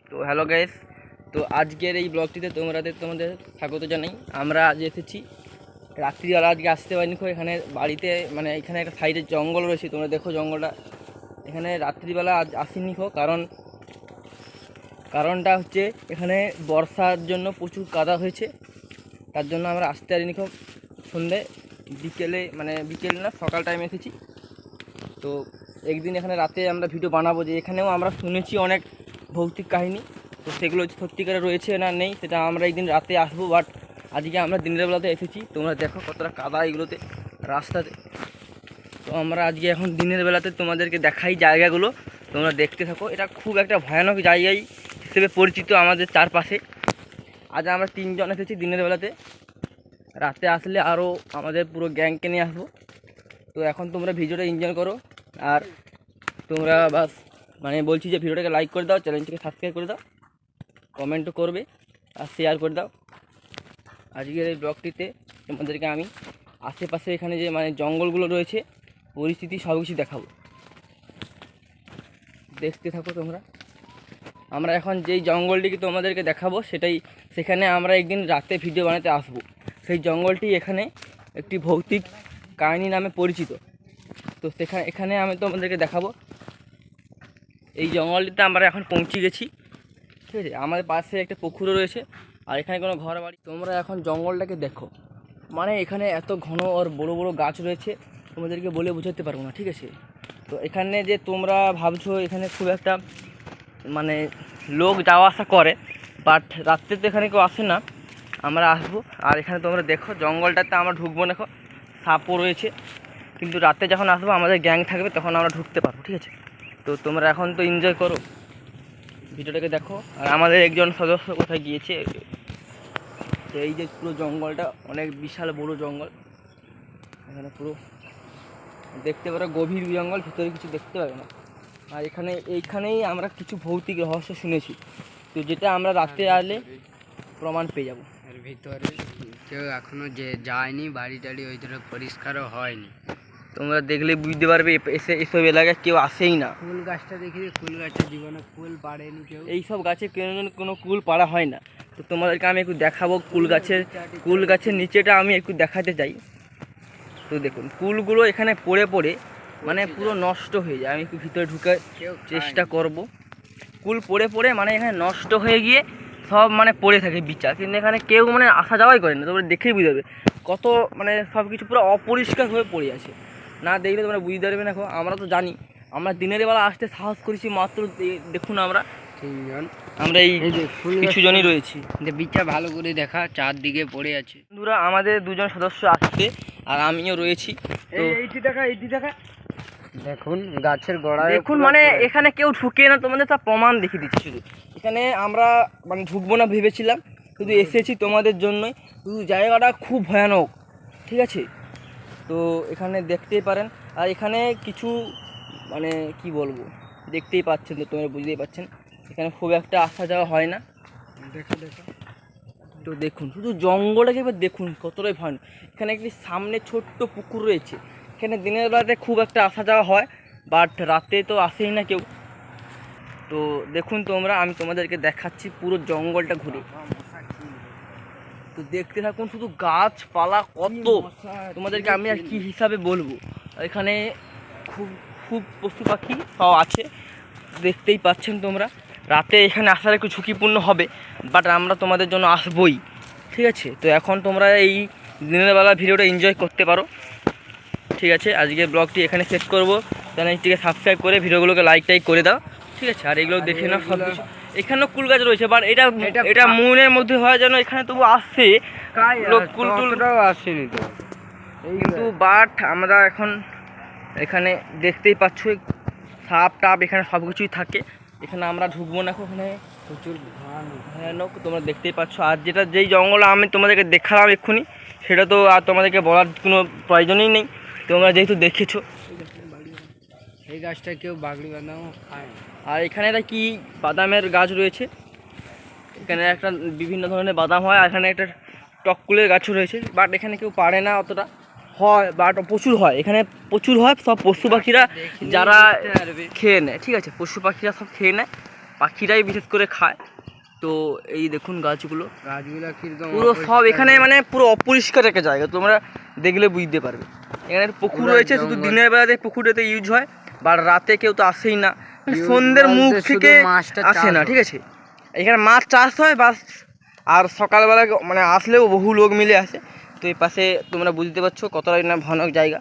তো hello guys, তো আজকের এই ব্লগটিতে তোমাদের স্বাগত জানাই। আমরা আজ এসেছি রাত্রিবেলা, আজকে আসতে পারিনি। এখানে বাড়িতে মানে এখানে একটা সাইডে জঙ্গল রয়েছে, তোমরা দেখো জঙ্গলটা। এখানে রাত্রিবেলা আজ আসিনি কারণটা হচ্ছে এখানে বর্ষার জন্য প্রচুর কাদা হয়েছে, তার জন্য আমরা আসতে পারিনি। সন্ধ্যে বিকেল না সকাল টাইমে এসেছি। তো একদিন এখানে রাতে আমরা ভিডিও বানাবো, যে এখানেও আমরা শুনেছি অনেক ভৌতিক কাহিনী, তো সেগুলো সত্যিকারে রয়েছে না নেই সেটা আমরা একদিন রাতে আসবো। বাট আজকে আমরা দিনের বেলাতে এসেছি, তোমরা দেখো কতটা কাদা এগুলোতে রাস্তাতে। তো আমরা আজকে এখন দিনের বেলাতে তোমাদেরকে দেখাই জায়গাগুলো, তোমরা দেখতে থাকো। এটা খুব একটা ভয়ানক জায়গায় হিসেবে পরিচিত আমাদের চারপাশে। আজ আমরা 3 জন এসেছি দিনের বেলাতে, রাতে আসলে আরও আমাদের পুরো গ্যাংকে নিয়ে আসবো। তো এখন তোমরা ভিডিওটা এনজয় করো, আর তোমরা বাস বলছি যে ভিডিওটাকে লাইক করে দাও, চ্যানেলটিকে সাবস্ক্রাইব করে দাও, কমেন্টও করবে আর শেয়ার করে দাও। আজকের এই ব্লগটিতে তোমাদেরকে আমি আশেপাশে এখানে যে জঙ্গলগুলো রয়েছে পরিস্থিতি সব কিছু দেখাবো, দেখতে থাকো তোমরা। আমরা এখন যেই জঙ্গলটিকে তোমাদেরকে দেখাবো সেখানে আমরা একদিন রাতে ভিডিও বানাতে আসবো। সেই জঙ্গলটি এখানে একটি ভৌতিক কাহিনী নামে পরিচিত। তো এখানে আমি তোমাদেরকে দেখাবো। এই জঙ্গলটিতে আমরা এখন পৌঁছে গেছি, ঠিক আছে। আমাদের পাশে একটা পুকুরও রয়েছে, আর এখানে কোনো ঘর বাড়ি। তোমরা এখন জঙ্গলটাকে দেখো, এখানে এত ঘন আর বড় বড় গাছ রয়েছে, তোমাদেরকে বলে বোঝাতে পারবো না, ঠিক আছে। তো এখানে যে তোমরা ভাবছো এখানে খুব একটা লোক যাওয়া আসা করে, বাট রাত্রে তো এখানে কেউ আসে না, আমরা আসবো। আর এখানে তোমরা দেখো জঙ্গলটাতে আমরা ঢুকবো, দেখো সাপও রয়েছে, কিন্তু রাতে যখন আসবো আমাদের গ্যাং থাকবে তখন আমরা ঢুকতে পারবো, ঠিক আছে। তো তোমরা এখন তো এনজয় করো, ভিডিওটাকে দেখো। আর আমাদের একজন সদস্য কোথায় গিয়েছে, এই যে পুরো জঙ্গলটা অনেক বিশাল বড় জঙ্গল, এখানে পুরো দেখতে পারো গভীর জঙ্গল, ভিতরে কিছু দেখতে পাবে না। আর এইখানেই আমরা কিছু ভৌতিক রহস্য শুনেছি, তো যেটা আমরা রাতে আসলে প্রমাণ পেয়ে যাবো। এর ভিতরে কেউ এখনো যায়নি, বাড়ি টাড়ি ওই ধরে পরিষ্কারও হয়নি। তোমরা দেখলে বুঝতে পারবে এসব এলাকায় কেউ আসেই না। ফুল গাছটা দেখি, ফুল গাছের জীবনে কুল পাড়েনি কেউ, এইসব গাছে কোনো কুল পাড়া হয় না। তো তোমাদেরকে আমি একটু দেখাবো কুল গাছের নিচেটা আমি একটু দেখাতে চাই। তো দেখুন কুলগুলো এখানে পড়ে পুরো নষ্ট হয়ে যায়। আমি একটু ভিতরে ঢুকে চেষ্টা করব। কুল পড়ে এখানে নষ্ট হয়ে গিয়ে সব পড়ে থাকে বিচার, কিন্তু এখানে কেউ আসা যাওয়াই করে না। তোমরা দেখেই বুঝতে পারবে কত সব কিছু পুরো অপরিষ্কার হয়ে পড়ে আছে। না দেখলে তোমরা বুঝতে পারবে না। আমরা তো জানি, আমরা দিনের বেলা আসতে সাহস করেছি মাত্র, দেখুন আমরা 3 জন, আমরা এই কিছু জনই রয়েছি। বিচটা ভালো করে দেখা, চারদিকে পড়ে আছে। বন্ধুরা আমাদের 2 জন সদস্য আসছে আর আমিও রয়েছি। তো এইটি দেখা দেখুন গাছের গোড়ায় দেখুন, এখানে কেউ ঢুকে না, তোমাদের তা প্রমাণ দেখিয়ে দিচ্ছি। শুধু এখানে আমরা ঢুকবো না ভেবেছিলাম, শুধু এসেছি তোমাদের জন্যই। শুধু জায়গাটা খুব ভয়ানক, ঠিক আছে। তো এখানে দেখতেই পারেন, আর এখানে কিছু কি বলবো, দেখতেই পাচ্ছেন, তো তোমরা বুঝতেই পারছেন এখানে খুব একটা আসা যাওয়া হয় না। দেখা তো দেখুন শুধু জঙ্গলটাকে এবার দেখুন কতটাই ভয়ানক। এখানে একটি সামনে ছোট্ট পুকুর রয়েছে, এখানে দিনের বেলাতে খুব একটা আসা যাওয়া হয়, বাট রাতে তো আসেই না কেউ। তো দেখুন আমি তোমাদেরকে দেখাচ্ছি পুরো জঙ্গলটা ঘুরে। তো দেখতে থাকুন, শুধু গাছপালা কত, তোমাদেরকে আমি আর কি হিসাবে বলবো। এখানে খুব খুব পশু পাখি সব আছে, দেখতেই পাচ্ছেন তোমরা। রাতে এখানে আসার একটু ঝুঁকিপূর্ণ হবে, বাট আমরা তোমাদের জন্য আসবই, ঠিক আছে। তো এখন তোমরা এই দিনের বেলা ভিডিওটা এনজয় করতে পারো, ঠিক আছে। আজকের ব্লগটি এখানে শেষ করবো। চ্যানেলটিকে সাবস্ক্রাইব করে ভিডিওগুলোকে লাইক করে দাও, ঠিক আছে। আর এগুলো দেখে নাও সব কিছু। এখানেও কুল গাছ রয়েছে, বাট এটা মনের মধ্যে হয় যেন এখানে তবু আসছে কুলটাও আসেনি তো, কিন্তু বাট আমরা এখন এখানে দেখতেই পাচ্ছ সাপ টাপ এখানে সব কিছুই থাকে। এখানে আমরা ঢুকবো না, ওখানে প্রচুর ভয়ানক তোমরা দেখতেই পাচ্ছ। আর যেই জঙ্গল আমি তোমাদেরকে দেখালাম এক্ষুনি, সেটা তো আর তোমাদেরকে বলার কোনো প্রয়োজনই নেই, তোমরা যেহেতু দেখেছো। এই গাছটা কেউ বাগড়ি বাদাম খায়। আর এখানে একটা কি বাদামের গাছ রয়েছে, এখানে একটা বিভিন্ন ধরনের বাদাম হয়। আর এখানে একটা টককুলের গাছও রয়েছে, বাট এখানে কেউ পারে না অতটা, হয় বাট প্রচুর হয়, এখানে প্রচুর হয়। সব পশু পাখিরা যারা খেয়ে নেয়, ঠিক আছে, পশু পাখিরা সব খেয়ে নেয়। পাখিরাই বিশেষ করে খায়। তো এই দেখুন গাছগুলো গাছগুলো কিরকম পুরো সব এখানে মানে পুরো অপরিষ্কার একটা জায়গা, তোমরা দেখলে বুঝতে পারবে। এখানে পুকুর পুরো রয়েছে, শুধু জঙ্গল। দিনের বেলাতে পুকুরেতে ইউজ হয়, বা রাতে কেউ তো আসেই না, Use সন্ধ্যের মুখ বলতে শুধু থেকে মাছটা আসে চাষ না, হয়। ঠিক আছে। এখানে মাছ চাষ হয় বাস, আর সকালবেলা মানে আসলেও বহু লোক মিলে আসে। তো এই পাশে তোমরা বুঝতে পারছো কতটা না ভয়ানক জায়গা।